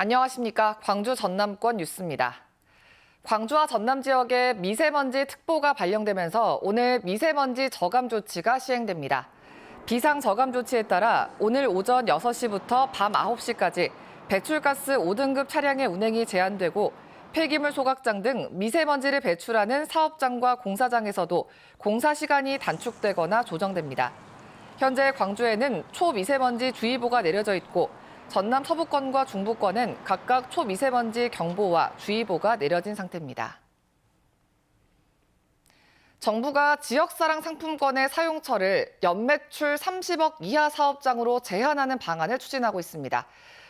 안녕하십니까. 광주 전남권 뉴스입니다. 광주와 전남 지역에 미세먼지 특보가 발령되면서 오늘 미세먼지 저감 조치가 시행됩니다. 비상 저감 조치에 따라 오늘 오전 6시부터 밤 9시까지 배출가스 5등급 차량의 운행이 제한되고 폐기물 소각장 등 미세먼지를 배출하는 사업장과 공사장에서도 공사 시간이 단축되거나 조정됩니다. 현재 광주에는 초미세먼지 주의보가 내려져 있고 전남 서부권과 중부권은 각각 초미세먼지 경보와 주의보가 내려진 상태입니다. 정부가 지역사랑 상품권의 사용처를 연매출 30억 이하 사업장으로 제한하는 방안을 추진하고 있습니다.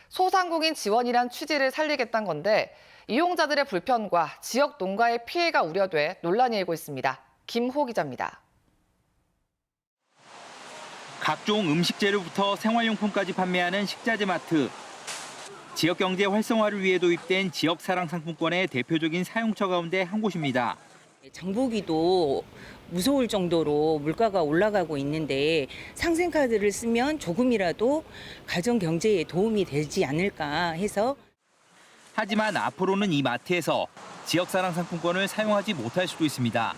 소상공인 지원이란 취지를 살리겠다는 건데 이용자들의 불편과 지역 농가의 피해가 우려돼 논란이 일고 있습니다. 김호 기자입니다. 각종 음식 재료부터 생활용품까지 판매하는 식자재 마트. 지역 경제 활성화를 위해 도입된 지역사랑 상품권의 대표적인 사용처 가운데 한 곳입니다. 장보기도 무서울 정도로 물가가 올라가고 있는데 상생카드를 쓰면 조금이라도 가정 경제에 도움이 되지 않을까 해서. 하지만 앞으로는 이 마트에서 지역사랑 상품권을 사용하지 못할 수도 있습니다.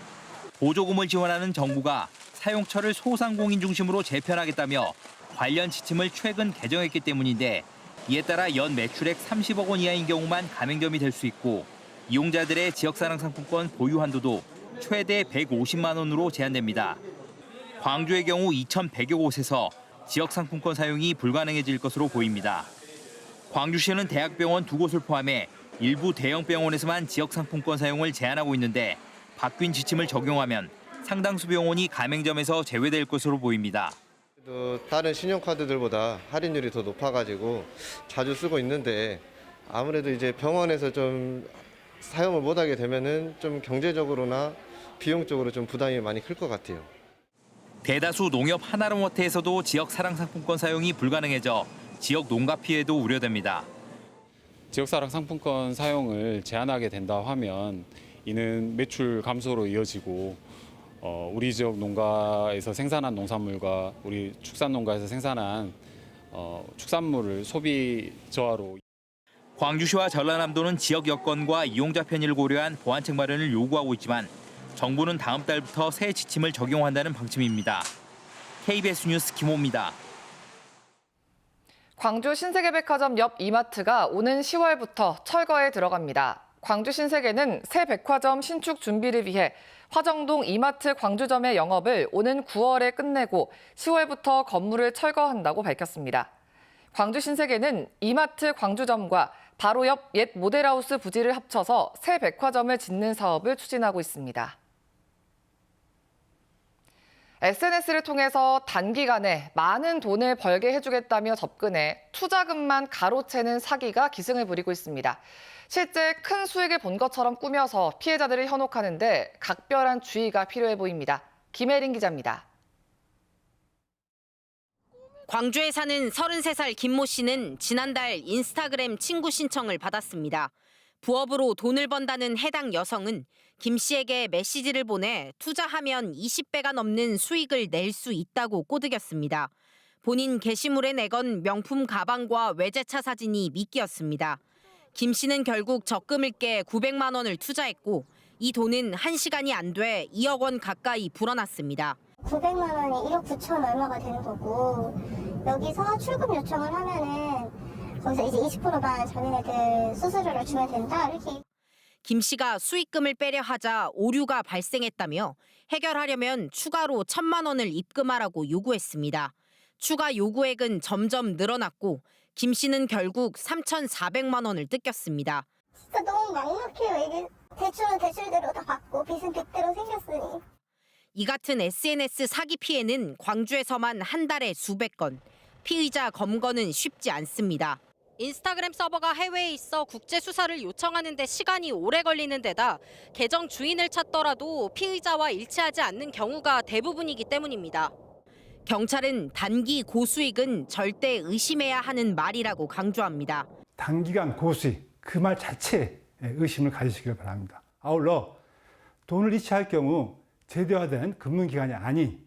보조금을 지원하는 정부가 사용처를 소상공인 중심으로 재편하겠다며 관련 지침을 최근 개정했기 때문인데 이에 따라 연 매출액 30억 원 이하인 경우만 가맹점이 될 수 있고 이용자들의 지역사랑 상품권 보유 한도도 최대 150만 원으로 제한됩니다. 광주의 경우 2,100여 곳에서 지역상품권 사용이 불가능해질 것으로 보입니다. 광주시는 대학병원 2곳을 포함해 일부 대형 병원에서만 지역상품권 사용을 제한하고 있는데 바뀐 지침을 적용하면 상당수 병원이 가맹점에서 제외될 것으로 보입니다. 다른 신용카드들보다 할인율이 더 높아가지고 자주 쓰고 있는데 아무래도 이제 병원에서 좀 사용을 못하게 되면은 좀 경제적으로나 비용적으로 좀 부담이 많이 클 것 같아요. 대다수 농협 하나로마트에서도 지역 사랑 상품권 사용이 불가능해져 지역 농가 피해도 우려됩니다. 지역사랑 상품권 사용을 제한하게 된다 하면 이는 매출 감소로 이어지고 우리 지역 농가에서 생산한 농산물과 우리 축산 농가에서 생산한 축산물을 소비 저하로. 광주시와 전라남도는 지역 여건과 이용자 편의를 고려한 보완책 마련을 요구하고 있지만 정부는 다음 달부터 새 지침을 적용한다는 방침입니다. KBS 뉴스 김호입니다. 광주 신세계백화점 옆 이마트가 오는 10월부터 철거에 들어갑니다. 광주 신세계는 새 백화점 신축 준비를 위해 화정동 이마트 광주점의 영업을 오는 9월에 끝내고 10월부터 건물을 철거한다고 밝혔습니다. 광주 신세계는 이마트 광주점과 바로 옆 옛 모델하우스 부지를 합쳐서 새 백화점을 짓는 사업을 추진하고 있습니다. SNS를 통해서 단기간에 많은 돈을 벌게 해주겠다며 접근해 투자금만 가로채는 사기가 기승을 부리고 있습니다. 실제 큰 수익을 본 것처럼 꾸며서 피해자들을 현혹하는데 각별한 주의가 필요해 보입니다. 김혜린 기자입니다. 광주에 사는 33살 김모 씨는 지난달 인스타그램 친구 신청을 받았습니다. 부업으로 돈을 번다는 해당 여성은 김 씨에게 메시지를 보내 투자하면 20배가 넘는 수익을 낼 수 있다고 꼬드겼습니다. 본인 게시물에 내건 명품 가방과 외제차 사진이 미끼였습니다. 김 씨는 결국 적금을 깨 900만 원을 투자했고 이 돈은 1시간이 안 돼 2억 원 가까이 불어났습니다. 900만 원이 1억 9천 얼마가 되는 거고 여기서 출금 요청을 하면은 거기서 이제 20%만 자기네들 수수료를 주면 된다 이렇게. 김 씨가 수익금을 빼려 하자 오류가 발생했다며 해결하려면 추가로 1,000만 원을 입금하라고 요구했습니다. 추가 요구액은 점점 늘어났고 김 씨는 결국 3,400만 원을 뜯겼습니다. 진짜 너무 막막해요. 이게 대출은 대출대로 다 받고 빚은 빚대로 생겼으니. 이 같은 SNS 사기 피해는 광주에서만 한 달에 수백 건. 피의자 검거는 쉽지 않습니다. 인스타그램 서버가 해외에 있어 국제 수사를 요청하는 데 시간이 오래 걸리는 데다 계정 주인을 찾더라도 피의자와 일치하지 않는 경우가 대부분이기 때문입니다. 경찰은 단기 고수익은 절대 의심해야 하는 말이라고 강조합니다. 단기간 고수익, 그 말 자체에 의심을 가지시길 바랍니다. 아울러 돈을 이체할 경우 제도화된 금융기관이 아닌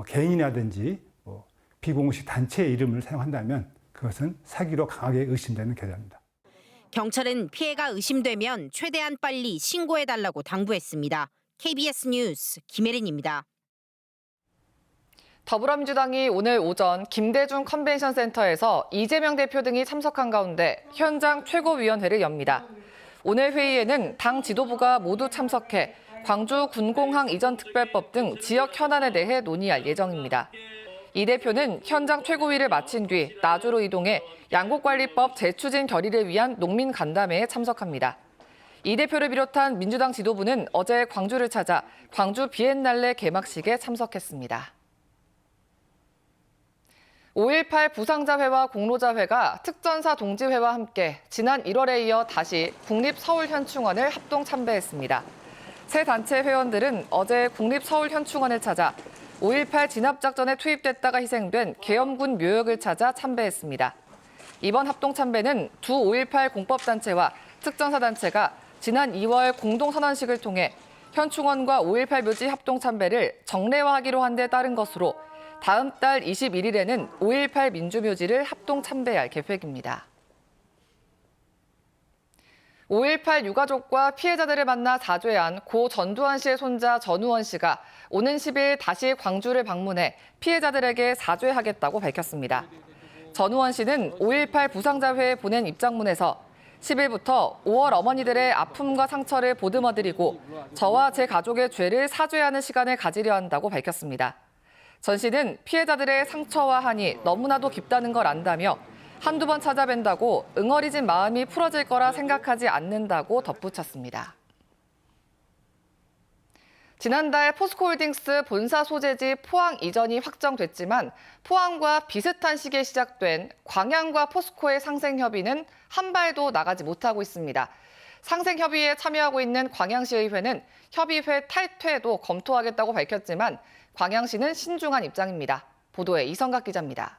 개인이라든지 비공식 단체의 이름을 사용한다면 그것은 사기로 강하게 의심되는 계좌입니다. 경찰은 피해가 의심되면 최대한 빨리 신고해달라고 당부했습니다. KBS 뉴스 김혜린입니다. 더불어민주당이 오늘 오전 김대중 컨벤션 센터에서 이재명 대표 등이 참석한 가운데 현장 최고위원회를 엽니다. 오늘 회의에는 당 지도부가 모두 참석해 광주 군공항 이전 특별법 등 지역 현안에 대해 논의할 예정입니다. 이 대표는 현장 최고위를 마친 뒤 나주로 이동해 양곡관리법 재추진 결의를 위한 농민 간담회에 참석합니다. 이 대표를 비롯한 민주당 지도부는 어제 광주를 찾아 광주 비엔날레 개막식에 참석했습니다. 5.18 부상자회와 공로자회가 특전사 동지회와 함께 지난 1월에 이어 다시 국립서울현충원을 합동 참배했습니다. 세 단체 회원들은 어제 국립서울현충원을 찾아 5.18 진압작전에 투입됐다가 희생된 계엄군 묘역을 찾아 참배했습니다. 이번 합동 참배는 두 5.18 공법단체와 특전사단체가 지난 2월 공동선언식을 통해 현충원과 5.18 묘지 합동 참배를 정례화하기로 한 데 따른 것으로 다음 달 21일에는 5.18 민주묘지를 합동 참배할 계획입니다. 5.18 유가족과 피해자들을 만나 사죄한 고 전두환 씨의 손자 전우원 씨가 오는 10일 다시 광주를 방문해 피해자들에게 사죄하겠다고 밝혔습니다. 전우원 씨는 5.18 부상자회에 보낸 입장문에서 10일부터 5월 어머니들의 아픔과 상처를 보듬어드리고 저와 제 가족의 죄를 사죄하는 시간을 가지려 한다고 밝혔습니다. 전 씨는 피해자들의 상처와 한이 너무나도 깊다는 걸 안다며 한두 번 찾아뵌다고 응어리진 마음이 풀어질 거라 생각하지 않는다고 덧붙였습니다. 지난달 포스코홀딩스 본사 소재지 포항 이전이 확정됐지만 포항과 비슷한 시기에 시작된 광양과 포스코의 상생협의는 한 발도 나가지 못하고 있습니다. 상생협의에 참여하고 있는 광양시의회는 협의회 탈퇴도 검토하겠다고 밝혔지만 광양시는 신중한 입장입니다. 보도에 이성각 기자입니다.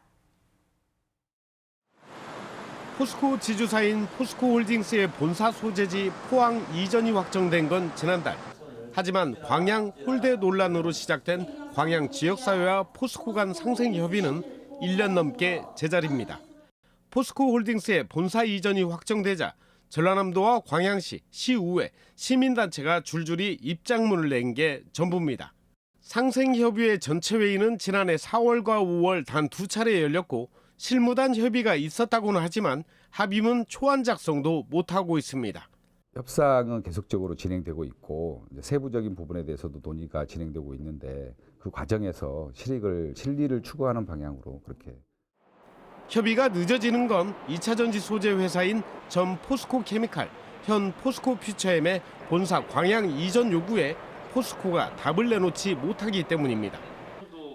포스코 지주사인 포스코홀딩스의 본사 소재지 포항 이전이 확정된 건 지난달. 하지만 광양 홀대 논란으로 시작된 광양 지역사회와 포스코 간 상생협의는 1년 넘게 제자리입니다. 포스코홀딩스의 본사 이전이 확정되자 전라남도와 광양시, 시의회, 시민단체가 줄줄이 입장문을 낸 게 전부입니다. 상생협의회 전체 회의는 지난해 4월과 5월 단 2차례 열렸고 실무단 협의가 있었다고는 하지만 합의문 초안 작성도 못하고 있습니다. 협상은 계속적으로 진행되고 있고 세부적인 부분에 대해서도 논의가 진행되고 있는데 그 과정에서 실리를 추구하는 방향으로 그렇게. 협의가 늦어지는 건 2차 전지 소재 회사인 전 포스코 케미칼, 현 포스코 퓨처엠의 본사 광양 이전 요구에 포스코가 답을 내놓지 못하기 때문입니다.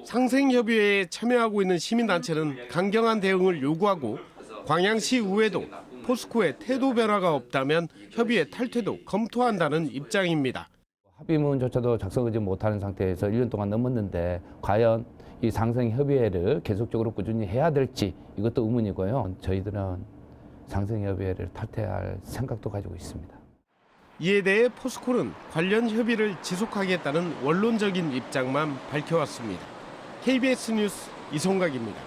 상생협의회에 참여하고 있는 시민단체는 강경한 대응을 요구하고 광양시 의회도 포스코의 태도 변화가 없다면 협의회 탈퇴도 검토한다는 입장입니다. 합의문조차도 작성하지 못하는 상태에서 1년 동안 넘었는데 과연 이 상생협의회를 계속적으로 꾸준히 해야 될지 이것도 의문이고요. 저희들은 상생협의회를 탈퇴할 생각도 가지고 있습니다. 이에 대해 포스코는 관련 협의를 지속하겠다는 원론적인 입장만 밝혀왔습니다. KBS 뉴스 이성각입니다.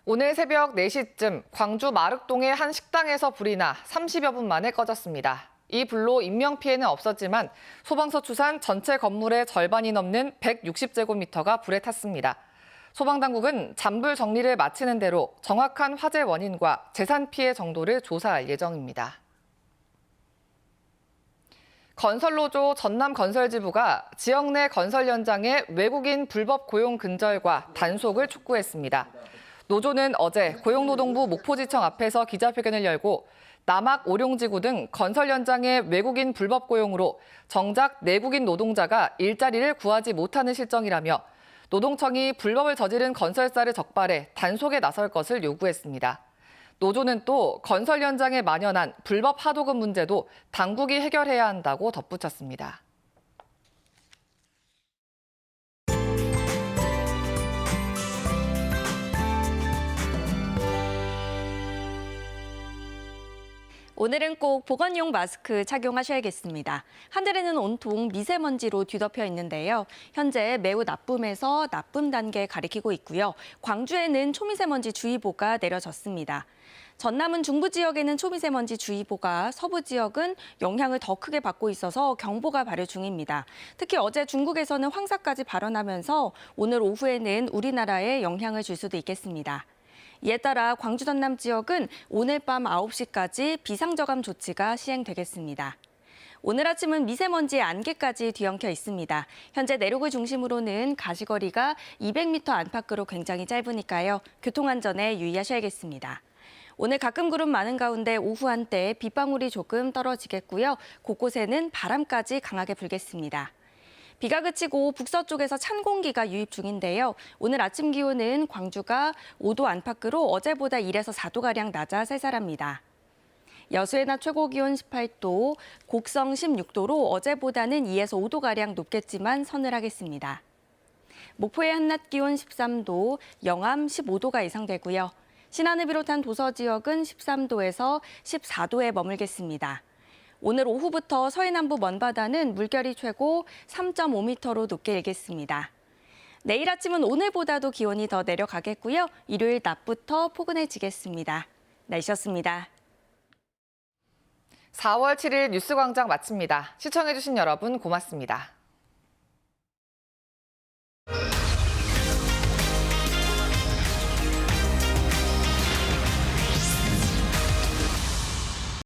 오늘 새벽 4시쯤 광주 마륵동의 한 식당에서 불이 나 30여 분 만에 꺼졌습니다. 이 불로 인명피해는 없었지만 소방서 추산 전체 건물의 절반이 넘는 160제곱미터가 불에 탔습니다. 소방당국은 잔불 정리를 마치는 대로 정확한 화재 원인과 재산 피해 정도를 조사할 예정입니다. 건설노조 전남건설지부가 지역 내 건설 현장의 외국인 불법 고용 근절과 단속을 촉구했습니다. 노조는 어제 고용노동부 목포지청 앞에서 기자회견을 열고 남학 오룡지구 등 건설 현장의 외국인 불법 고용으로 정작 내국인 노동자가 일자리를 구하지 못하는 실정이라며 노동청이 불법을 저지른 건설사를 적발해 단속에 나설 것을 요구했습니다. 노조는 또 건설 현장에 만연한 불법 하도급 문제도 당국이 해결해야 한다고 덧붙였습니다. 오늘은 꼭 보건용 마스크 착용하셔야겠습니다. 하늘에는 온통 미세먼지로 뒤덮여 있는데요. 현재 매우 나쁨에서 나쁨 단계 가리키고 있고요. 광주에는 초미세먼지 주의보가 내려졌습니다. 전남은 중부 지역에는 초미세먼지 주의보가, 서부 지역은 영향을 더 크게 받고 있어서 경보가 발효 중입니다. 특히 어제 중국에서는 황사까지 발원하면서 오늘 오후에는 우리나라에 영향을 줄 수도 있겠습니다. 이에 따라 광주 전남 지역은 오늘 밤 9시까지 비상저감 조치가 시행되겠습니다. 오늘 아침은 미세먼지의 안개까지 뒤엉켜 있습니다. 현재 내륙을 중심으로는 가시거리가 200m 안팎으로 굉장히 짧으니까요. 교통안전에 유의하셔야겠습니다. 오늘 가끔 구름 많은 가운데 오후 한때 빗방울이 조금 떨어지겠고요. 곳곳에는 바람까지 강하게 불겠습니다. 비가 그치고 북서쪽에서 찬 공기가 유입 중인데요. 오늘 아침 기온은 광주가 5도 안팎으로 어제보다 1에서 4도가량 낮아 쌀쌀합니다. 여수의 낮 최고 기온 18도, 곡성 16도로 어제보다는 2에서 5도가량 높겠지만 서늘하겠습니다. 목포의 한낮 기온 13도, 영암 15도가 예상되고요. 신안을 비롯한 도서 지역은 13도에서 14도에 머물겠습니다. 오늘 오후부터 서해남부 먼바다는 물결이 최고 3.5m로 높게 일겠습니다. 내일 아침은 오늘보다도 기온이 더 내려가겠고요. 일요일 낮부터 포근해지겠습니다. 날씨였습니다. 4월 7일 뉴스광장 마칩니다. 시청해주신 여러분 고맙습니다.